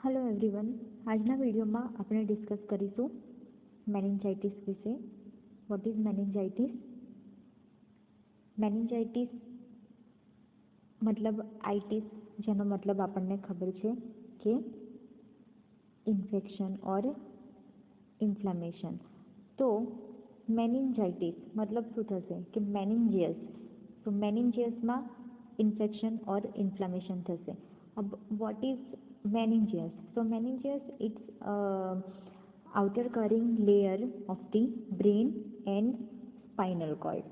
Hello everyone. આજના વિડીયોમાં આપણે ડિસ્કસ કરીશું મેનિન્જાઇટિસ વિશે. What is meningitis? મેનિન્જાઇટિસ मतलब આઇટિસ, જેનો मतलब આપણને ખબર છે કે ઇન્ફેક્શન ઓર ઇન્ફ્લેમેશન. તો મેનિન્જાઇટિસ मतलब શું થશે કે મેનિન્જિયસ. તો મેનિન્જિયસમાં ઇન્ફેક્શન ઓર ઇન્ફ્લેમેશન થશે. अब what is meninges? So meninges, it's outer covering layer of the brain and spinal cord.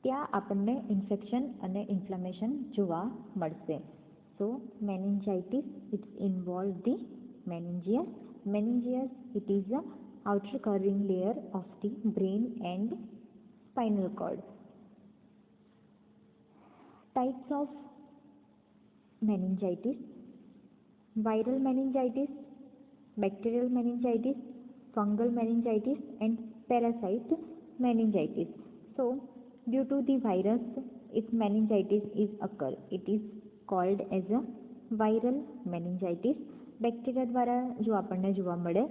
ત્યાં આપણને ઇન્ફેક્શન અને ઇન્ફ્લેમેશન જોવા મળશે. સો meningitis, it's involve the meninges. Meninges, it is the outer covering layer of the brain and spinal cord. Types of meningitis: viral meningitis, bacterial meningitis, fungal meningitis and parasite meningitis. So due to the virus, if meningitis is occur, it is called as a viral meningitis. Bacteria દ્વારા જો આપણને જોવા મળે,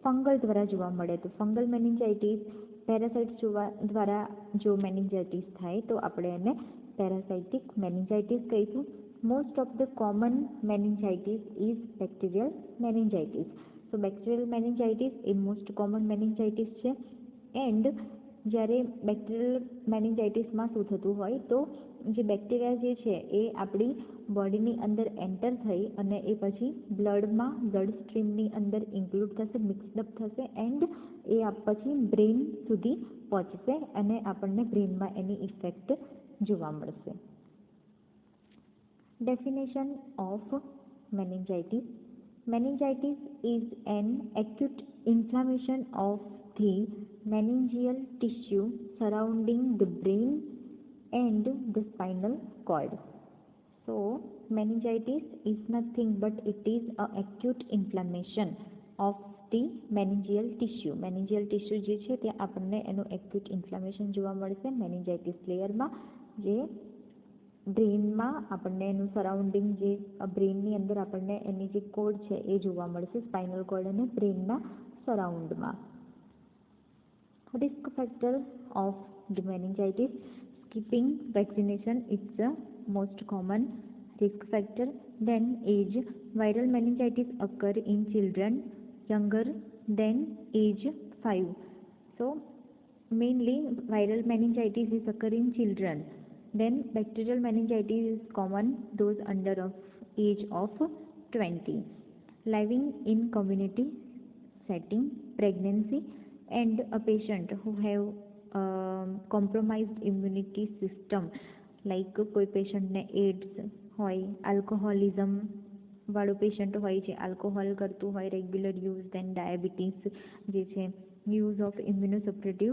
fungal દ્વારા જોવા મળે તો fungal meningitis, parasites દ્વારા જો મેનિન્જાઇટિસ થાય તો આપણે એને પેરાસાઇટિક મેનિન્જાઇટિસ કહીશું. Most of the common meningitis is bacterial meningitis. So bacterial meningitis A most common meningitis છે. એન્ડ જ્યારે બેક્ટેરિયલ મેનિન્જાઇટિસમાં શું થતું હોય તો જે બેક્ટેરિયા જે છે એ આપણી બોડીની અંદર એન્ટર થઈ અને એ પછી બ્લડ સ્ટ્રીમની અંદર ઇન્ક્લુડ થશે, મિક્સઅપ થશે એન્ડ એ પછી બ્રેઇન સુધી પહોંચશે અને આપણને બ્રેઇનમાં એની ઇફેક્ટ જોવા મળશે. Definition of meningitis: meningitis is an acute inflammation of the meningeal tissue surrounding the brain and the spinal cord. So meningitis is nothing but it is a acute inflammation of the meningeal tissue. meningeal tissue જે છે તે આપણને એનું acute inflammation જોવા મળશે meningitis લેયરમાં, જે બ્રેઇનમાં આપણને એનું સરાઉન્ડિંગ જે બ્રેઇનની અંદર આપણને એની જે કોડ છે એ જોવા મળશે, સ્પાઇનલ કોડ અને બ્રેઇનના સરાઉન્ડમાં. Risk factor of the meningitis: skipping vaccination it's the most common risk factor. Then age: viral meningitis occur in children younger than age 5. So mainly viral meningitis is occur in children. Then bacterial meningitis is common those under of age of 20. Living in community setting, pregnancy and a patient who have compromised immunity system, like કોઈ પેશન્ટને ads હોય, આલ્કોહોલિઝમ વાળું patient હોય છે, alcohol કરતું હોય regular use, દેન diabetes જે છે, use of immunosuppressive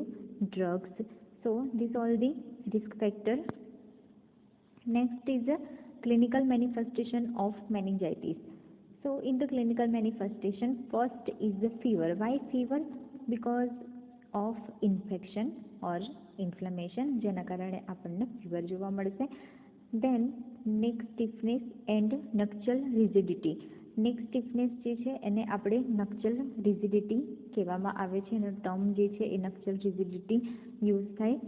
drugs. So this all the risk factor. Next is the clinical manifestation of meningitis. So in the clinical manifestation, first is the fever. Why fever? Because of infection or inflammation, જેના કારણે આપણને fever જોવા મળશે. Then neck stiffness and nuptial rigidity. neck stiffness જે છે એને આપણે nuptial rigidity કહેવામાં આવે છે, એનો ટર્મ જે છે એ nuptial rigidity યુઝ થાય.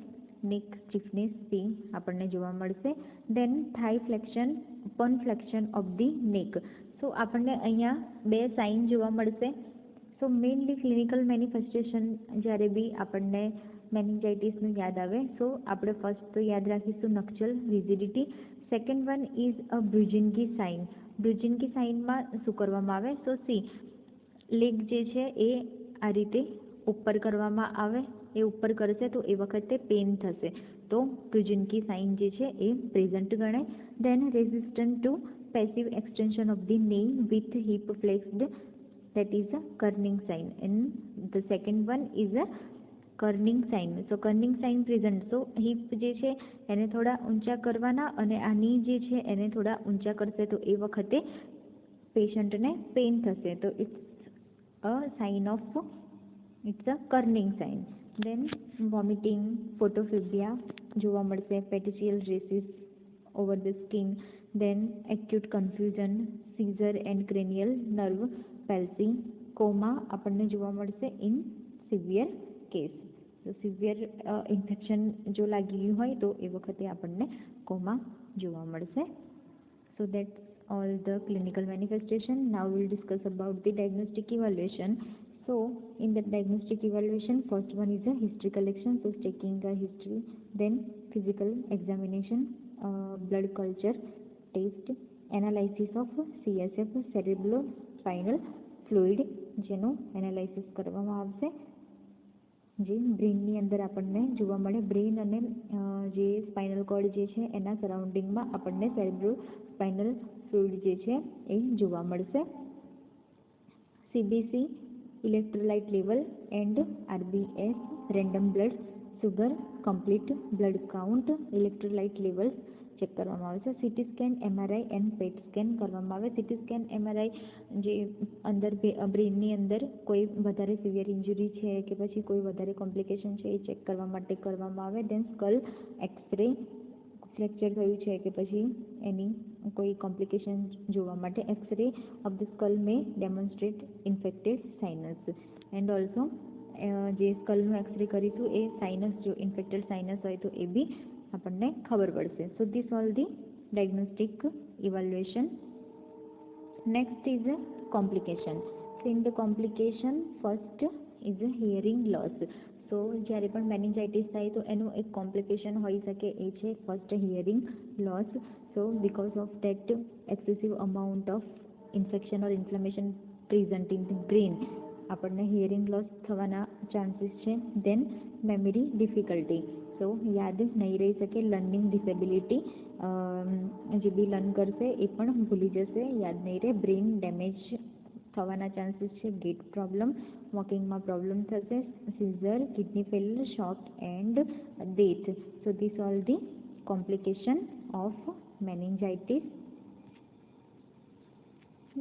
neck stiffness બી આપણને જોવા મળશે. Then thigh flexion upon flexion of the neck. સો આપણને અહીંયા બે સાઇન જોવા મળશે. સો મેઇનલી ક્લિનિકલ મેનિફેસ્ટેશન જ્યારે બી આપણને મેનિન્જાઇટિસનું યાદ આવે સો આપણે ફર્સ્ટ તો યાદ રાખીશું nuchal rigidity. Second one is a Brudzinski sign. Brudzinski સાઇનમાં શું કરવામાં આવે? સો સી લેગ જે છે એ આ રીતે ઉપર કરવામાં આવે, એ ઉપર કરશે તો એ વખતે પેન થશે, તો બ્રુજિન્કી સાઇન જે છે એ પ્રેઝન્ટ ગણાય. Then resistant to passive extension of the knee with hip flexed, that is a kerning sign. And the second one is a kerning sign. So kerning sign present. So hip જે છે એને થોડા ઊંચા કરવાના અને આ ની જે છે એને થોડા ઊંચા કરશે તો એ વખતે પેશન્ટને પેઇન થશે, તો it's a sign of it's a kerning sign. Then vomiting, photophobia જોવા મળશે, petechial races over the skin, then acute confusion, seizure and cranial nerve palsy, coma આપણને જોવા મળશે in severe case. તો સિવિયર ઇન્ફેક્શન જો લાગી ગયું હોય તો એ વખતે આપણને કોમા જોવા મળશે. So that's all the clinical manifestation. Now we'll discuss about the diagnostic evaluation. So in the diagnostic evaluation, first one is a history collection, so taking a history, then physical examination, blood culture test, analysis of CSF cerebrospinal fluid જેનું analysis કરવામાં આવશે. જે બ્રેનની અંદર આપણને જોવા મળે, brain અને જે સ્પાઇનલ કોર્ડ જે છે એના સરાઉન્ડિંગમાં આપણને સેરેબ્રો સ્પાઇનલ ફ્લુઇડ જે છે એ જોવા મળશે. CBC electrolyte level and RBS random blood sugar complete blood count electrolyte levels check કરવામાં આવે છે. CT scan, MRI and Pat scan કરવામાં આવે. CT સ્કેન, MRI જે અંદર બ્રેનની અંદર કોઈ વધારે સિવિયર ઇન્જરી છે કે પછી કોઈ વધારે કોમ્પ્લિકેશન છે એ ચેક કરવા માટે કરવામાં આવે. દેન સ્કલ એક્સરે, ફ્રેક્ચર થયું છે કે પછી એની કોઈ કોમ્પ્લિકેશન જોવા માટે X-ray of the skull may demonstrate infected sinus and also જે સ્કલનું એક્સરે કરીશું એ સાઇનસ જો ઇન્ફેક્ટેડ સાઇનસ હોય તો એ બી આપણને ખબર પડશે. So this all the diagnostic evaluation. Next is a complication. So in the complication first is a hearing loss. તો જ્યારે પણ મેનિન્જાઇટિસ થાય તો એનું એક કોમ્પ્લિકેશન હોઈ શકે એ છે first hearing loss. So because of that excessive amount of infection or inflammation present in the brain આપણને હિયરિંગ લોસ થવાના ચાન્સીસ છે. દેન મેમરી ડિફિકલ્ટી, સો યાદ નહીં રહી શકે. લર્નિંગ ડિસેબિલિટી, જે બી લર્ન કરશે એ પણ ભૂલી જશે, યાદ નહીં રહે. બ્રેન ડેમેજ થવાના ચાન્સીસ છે. ગેટ પ્રોબ્લેમ, વોકિંગમાં પ્રોબ્લેમ થશે. Seizure, kidney failure, shock and death. So this all the complication of meningitis.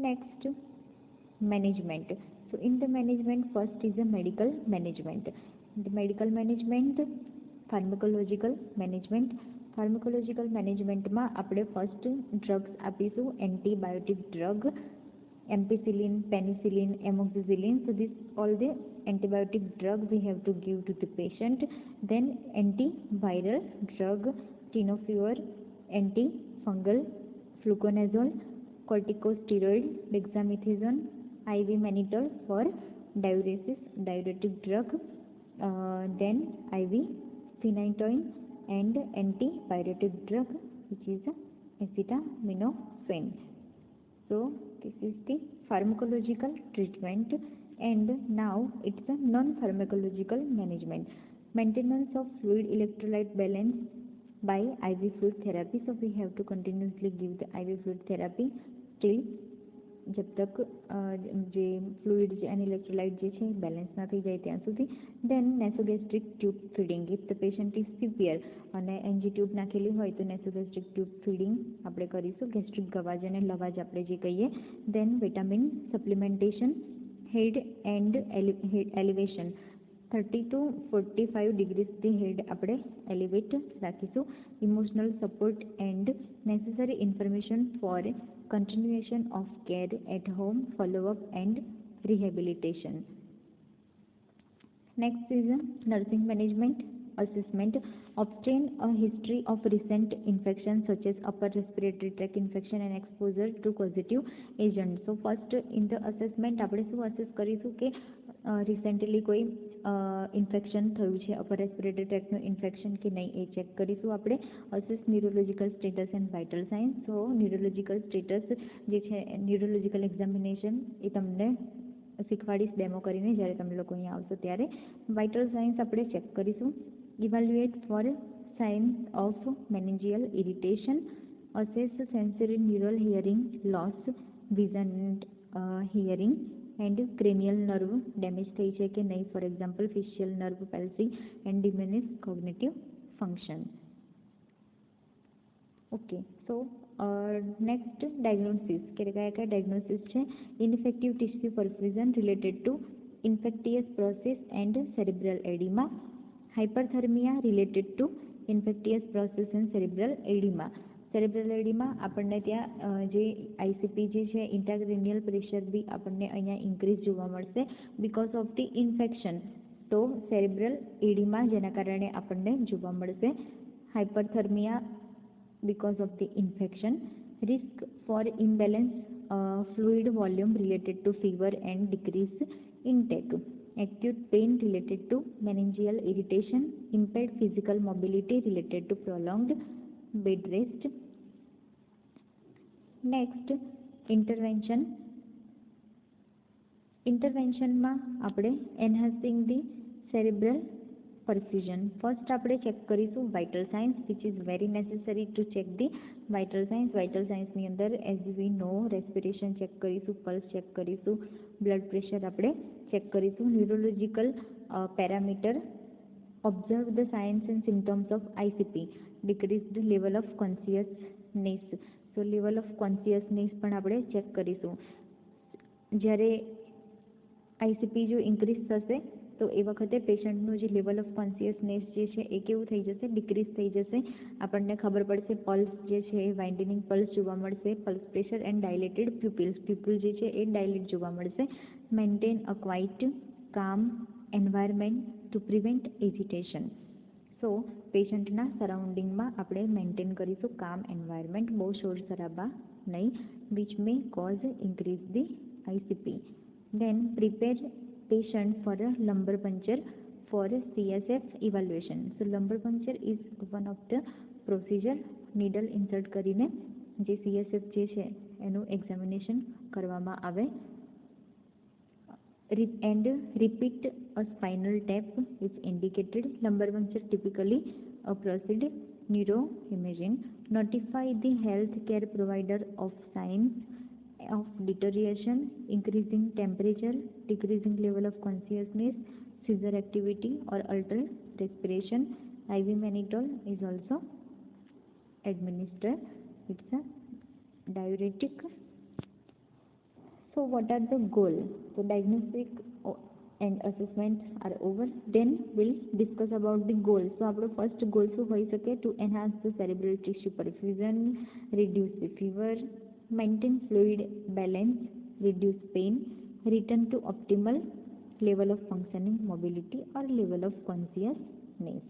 Next, management. So in the management, first is the medical management. The medical management, pharmacological management. Pharmacological management માં આપણે first drugs આપીશું. Antibiotic drug, ampicillin, penicillin, amoxicillin. So this all the antibiotic drug we have to give to the patient. Then antiviral drug, tenofovir, antifungal, fluconazole, corticosteroid, dexamethasone, IV mannitol for diuresis, diuretic drug, then IV phenytoin and antipyretic drug which is acetaminophen. So this is the pharmacological treatment, and now it's a non-pharmacological management. Maintenance of fluid electrolyte balance by IV fluid therapy. So we have to continuously give the IV fluid therapy till जब तक જે fluid અને electrolyte જે છે balance ના થઈ જાય ત્યાં સુધી. Then nasogastric tube feeding, if the patient is severe અને એનજી ટ્યુબ નાખેલી હોય તો નેસોગેસ્ટ્રિક ટ્યુબ ફીડિંગ આપણે કરીશું. ગેસ્ટ્રિક ગવાજ અને લવાજ આપણે જે કહીએ. Then vitamin supplementation, head end elevation 30 to 45 ડિગ્રીથી હેડ આપણે એલિવેટ રાખીશું. Emotional support and necessary information for continuation of care at home, follow-up and rehabilitation. Next is nursing management assessment. Obtain a history of recent infections such as upper respiratory tract infection and exposure to causative agent. So first in the assessment આપણે શું assess કરીશું કે recently કોઈ infection થયું છે upper respiratory ટ્રેક્ટનું infection કે નહીં એ check કરીશું આપણે. Assess neurological status and vital science. So neurological status જે છે ન્યુરોલોજિકલ એક્ઝામિનેશન એ તમને શીખવાડીશ ડેમો કરીને જ્યારે તમે લોકો અહીંયા આવશો ત્યારે. વાઇટલ સાઇન્સ આપણે ચેક કરીશું. Evaluate for signs of meningeal irritation. Assess sensory neural hearing loss, vision hearing and cranial nerve damage થઈ છે કે નહીં, for example facial nerve palsy and diminish cognitive function. Okay, so next diagnosis કે કયા diagnosis છે. Infective tissue perfusion related to infectious process and cerebral oedema. Hyperthermia related to infectious process and cerebral oedema. Cerebral એડીમાં આપણને ત્યાં જે ICP જે છે intracranial pressure બી આપણને અહીંયા ઇન્ક્રીઝ જોવા મળશે બિકોઝ ઓફ ધી ઇન્ફેક્શન. તો સેરેબ્રલ એડીમાં જેના કારણે આપણને જોવા મળશે હાઇપરથર્મિયા because of the infection, risk for imbalance fluid volume related to fever and decreased intake, acute pain related to meningeal irritation, impaired physical mobility related to prolonged bed rest. Next, interventionમાં આપણે enhancing the cerebral perfusion. First આપણે check કરીશું vital signs which is very necessary to check the vital signs. Vital સાઇન્સની અંદર as we know respiration check કરીશું, pulse check કરીશું, blood pressure આપણે check કરીશું. Neurological parameter observe the signs and symptoms of ICP, decreased level of consciousness. So level of consciousness પણ આપણે check કરીશું. જ્યારે આઈસીપી જો ઇન્ક્રીઝ થશે તો એ વખતે પેશન્ટનું જે લેવલ ઓફ કોન્શિયસનેસ જે છે એ કેવું થઈ જશે, ડિક્રીઝ થઈ જશે. આપણને ખબર પડશે પલ્સ જે છે એ વાઇન્ડનિંગ પલ્સ જોવા મળશે, pulse pressure and dilated pupils, pupil જે છે એ ડાયલેટ જોવા મળશે. Maintain a quiet calm environment to prevent agitation. So પેશન્ટના સરાઉન્ડિંગમાં આપણે મેન્ટેન કરીશું કામ એન્વાયરમેન્ટ, બહુ શોર શરાબા નહીં, which may cause increase the ICP. Then prepare patient for a lumbar puncture for CSF evaluation. So lumbar puncture is one of the procedure. needle insert કરીને જે CSF જે છે એનું એક્ઝામિનેશન કરવામાં આવે. And repeat a spinal tap if indicated. Lumbar puncture typically proceed neuroimaging. Notify the healthcare provider of signs of deterioration, increasing temperature, decreasing level of consciousness, seizure activity or altered respiration. IV mannitol is also administered. It's a diuretic. So what are the goals? So diagnostic and assessment are over. Then we'll discuss about the goals. So our first goal શું હોઈ શકે? To enhance the cerebral tissue perfusion, reduce the fever, maintain fluid balance, reduce pain, return to optimal level of functioning, mobility or level of consciousness.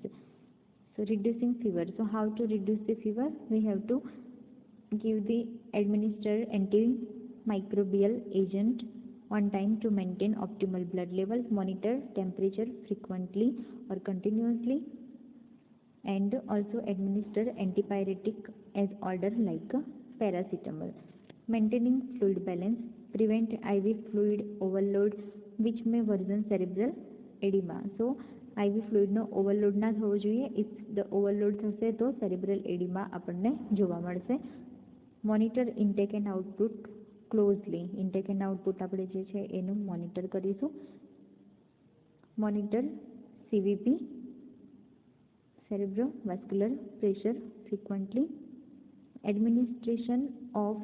So reducing fever. So how to reduce the fever? We have to administer antimicrobial agent on time to maintain optimal blood levels, monitor temperature frequently or continuously, and also administer antipyretic as ordered like paracetamol. Maintaining fluid balance, prevent IV fluid overload which may worsen cerebral edema. So IV fluid no overload ના થવો જોઈએ. If the overload થશે તો cerebral એડીમાં આપણને જોવા મળશે. Monitor intake and output closely. Intake and output આપણે જે છે એનું મોનિટર કરીશું. Monitor CVP, cerebrovascular pressure frequently. Administration of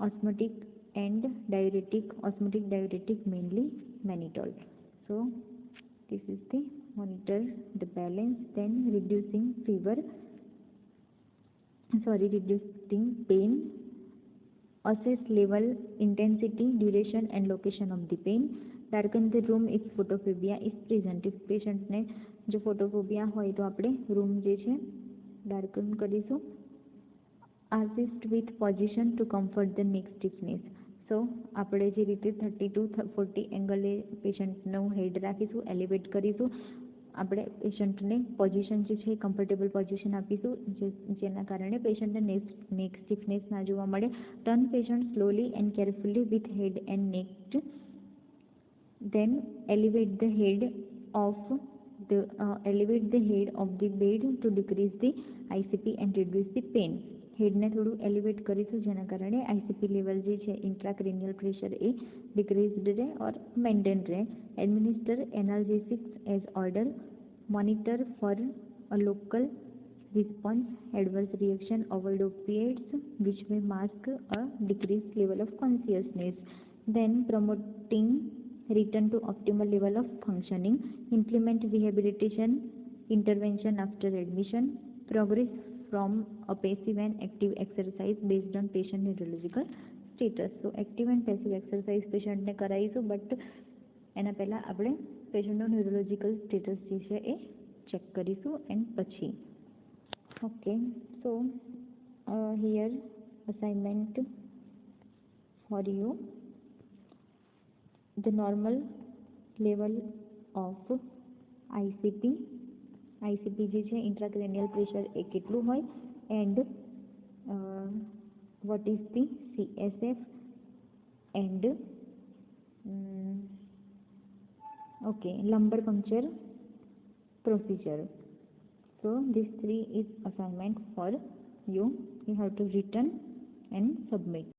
osmotic diuretic mainly mannitol. So this is the monitor the balance. Then reducing pain, assess level, intensity, duration and location of the pain. Darken the room if photophobia is present. If patient ने जो photophobia હોય તો આપણે room જે છે darken કરીશું. Assist with position to comfort the neck stiffness. So આપણે જે રીતે 30 to 40 એંગલે પેશન્ટનું હેડ રાખીશું, એલિવેટ કરીશું. આપણે પેશન્ટને પોઝિશન જે છે કમ્ફર્ટેબલ પોઝિશન આપીશું જેના કારણે પેશન્ટને નેક સ્ટીફનેસ ના જોવા મળે. Turn patient slowly and carefully with head and neck. Then elevate the head of the bed to decrease the ICP and reduce the pain. હેડને થોડું એલિવેટ કરીશું જેના કારણે આઈસીપી લેવલ જે છે ઇન્ટ્રાક્રેનિયલ પ્રેશર એ ડિક્રીઝડ રહે ઓર મેન્ટેન રહે. Administer analgesics as order. Monitor for a local response, adverse reaction over opiates which may mask a decrease level of consciousness. Then promoting return to optimal level of functioning. Implement rehabilitation intervention after admission. Progress from a passive and active exercise based on patient neurological status. So active and passive exercise patient ને કરાવીશું, but એના પહેલાં આપણે પેશન્ટનો neurological status જે છે એ check કરીશું and પછી. Okay, so here assignment for you. The normal level of ICP જે છે intracranial pressure એ કેટલું હોય, and what is the CSF and okay, lumbar puncture procedure. So these three is assignment for you. You have to return and submit.